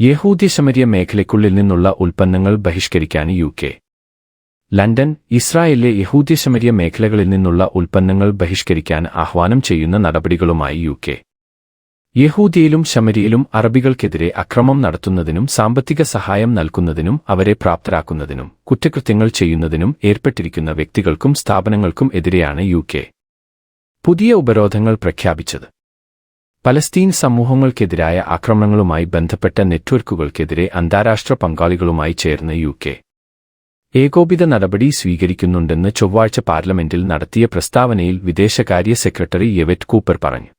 യഹൂദ്യ-ശമരിയ മേഖലയ്ക്കുള്ളിൽ നിന്നുള്ള ഉൽപ്പന്നങ്ങൾ ബഹിഷ്കരിക്കാൻ UK. London. ഇസ്രായേലിലെ യഹൂദ്യ-ശമരിയ മേഖലകളിൽ നിന്നുള്ള ഉൽപ്പന്നങ്ങൾ ബഹിഷ്കരിക്കാൻ ആഹ്വാനം ചെയ്യുന്ന നടപടികളുമായി യുകെ. യഹൂദ്യയിലും ശമരിയിലും അറബികൾക്കെതിരെ അക്രമം നടത്തുന്നതിനും സാമ്പത്തിക സഹായം നൽകുന്നതിനും അവരെ പ്രാപ്തരാക്കുന്നതിനും കുറ്റകൃത്യങ്ങൾ ചെയ്യുന്നതിനും ഏർപ്പെട്ടിരിക്കുന്ന വ്യക്തികൾക്കും സ്ഥാപനങ്ങൾക്കും എതിരെയാണ് യുകെ പുതിയ ഉപരോധങ്ങൾ പ്രഖ്യാപിച്ചത്. പലസ്തീൻ സമൂഹങ്ങൾക്കെതിരായ ആക്രമണങ്ങളുമായി ബന്ധപ്പെട്ട നെറ്റ്വർക്കുകൾക്കെതിരെ അന്താരാഷ്ട്ര പങ്കാളികളുമായി ചേർന്ന് യുകെ ഏകോപിത നടപടി സ്വീകരിക്കുന്നുണ്ടെന്ന് ചൊവ്വാഴ്ച പാർലമെന്റിൽ നടത്തിയ പ്രസ്താവനയിൽ വിദേശകാര്യ സെക്രട്ടറി യെവറ്റ് കൂപ്പർ പറഞ്ഞു.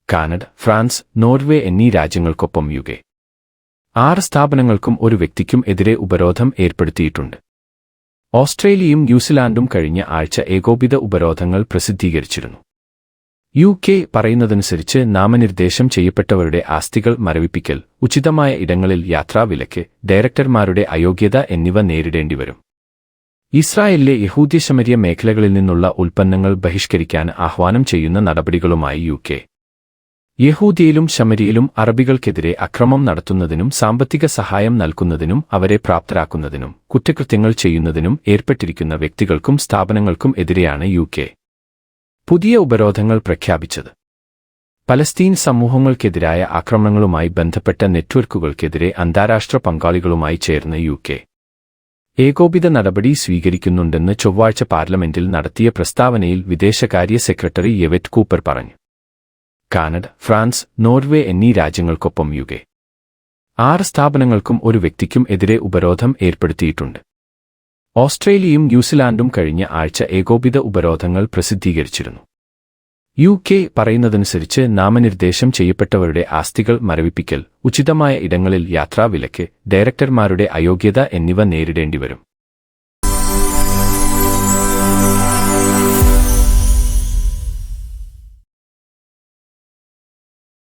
കാനഡ, ഫ്രാൻസ്, നോർവേ എന്നീ രാജ്യങ്ങൾക്കൊപ്പം യുകെ 6 സ്ഥാപനങ്ങൾക്കും ഒരു വ്യക്തിക്കും എതിരെ ഉപരോധം ഏർപ്പെടുത്തിയിട്ടുണ്ട്. ഓസ്ട്രേലിയയും ന്യൂസിലാൻഡും കഴിഞ്ഞ ആഴ്ച ഏകോപിത ഉപരോധങ്ങൾ പ്രസിദ്ധീകരിച്ചിരുന്നു. യുകെ പറയുന്നതനുസരിച്ച് നാമനിർദ്ദേശം ചെയ്യപ്പെട്ടവരുടെ ആസ്തികൾ മരവിപ്പിക്കൽ, ഉചിതമായ ഇടങ്ങളിൽ യാത്രാവിലക്ക്, ഡയറക്ടർമാരുടെ അയോഗ്യത എന്നിവ നേരിടേണ്ടിവരും. ഇസ്രായേലിലെ യഹൂദ്യ-ശമരിയ മേഖലകളിൽ നിന്നുള്ള ഉൽപ്പന്നങ്ങൾ ബഹിഷ്കരിക്കാൻ ആഹ്വാനം ചെയ്യുന്ന നടപടികളുമായി യുകെ യഹൂദ്യയിലും ശമരിയിലും അറബികൾക്കെതിരെ അക്രമം നടത്തുന്നതിനും സാമ്പത്തിക സഹായം നൽകുന്നതിനും അവരെ പ്രാപ്തരാക്കുന്നതിനും കുറ്റകൃത്യങ്ങൾ ചെയ്യുന്നതിനും ഏർപ്പെട്ടിരിക്കുന്ന വ്യക്തികൾക്കും സ്ഥാപനങ്ങൾക്കും എതിരെയാണ് യുകെ പുതിയ ഉപരോധങ്ങൾ പ്രഖ്യാപിച്ചത്. പലസ്തീൻ സമൂഹങ്ങൾക്കെതിരായ ആക്രമണങ്ങളുമായി ബന്ധപ്പെട്ട നെറ്റ്വർക്കുകൾക്കെതിരെ അന്താരാഷ്ട്ര പങ്കാളികളുമായി ചേർന്ന് യുകെ ഏകോപിത നടപടി സ്വീകരിക്കുന്നുണ്ടെന്ന് ചൊവ്വാഴ്ച പാർലമെന്റിൽ നടത്തിയ പ്രസ്താവനയിൽ വിദേശകാര്യ സെക്രട്ടറി യെവറ്റ് കൂപ്പർ പറഞ്ഞു. കാനഡ, ഫ്രാൻസ്, നോർവേ എന്നീ രാജ്യങ്ങൾക്കൊപ്പം യുകെ 6 സ്ഥാപനങ്ങൾക്കും ഒരു വ്യക്തിക്കും എതിരെ ഉപരോധം ഏർപ്പെടുത്തിയിട്ടുണ്ട്. ഓസ്ട്രേലിയയും ന്യൂസിലാൻഡും കഴിഞ്ഞ ആഴ്ച ഏകോപിത ഉപരോധങ്ങൾ പ്രസിദ്ധീകരിച്ചിരുന്നു. യുകെ പറയുന്നതനുസരിച്ച് നാമനിർദ്ദേശം ചെയ്യപ്പെട്ടവരുടെ ആസ്തികൾ മരവിപ്പിക്കൽ, ഉചിതമായ ഇടങ്ങളിൽ യാത്രാവിലക്ക്, ഡയറക്ടർമാരുടെ അയോഗ്യത എന്നിവ നേരിടേണ്ടിവരും.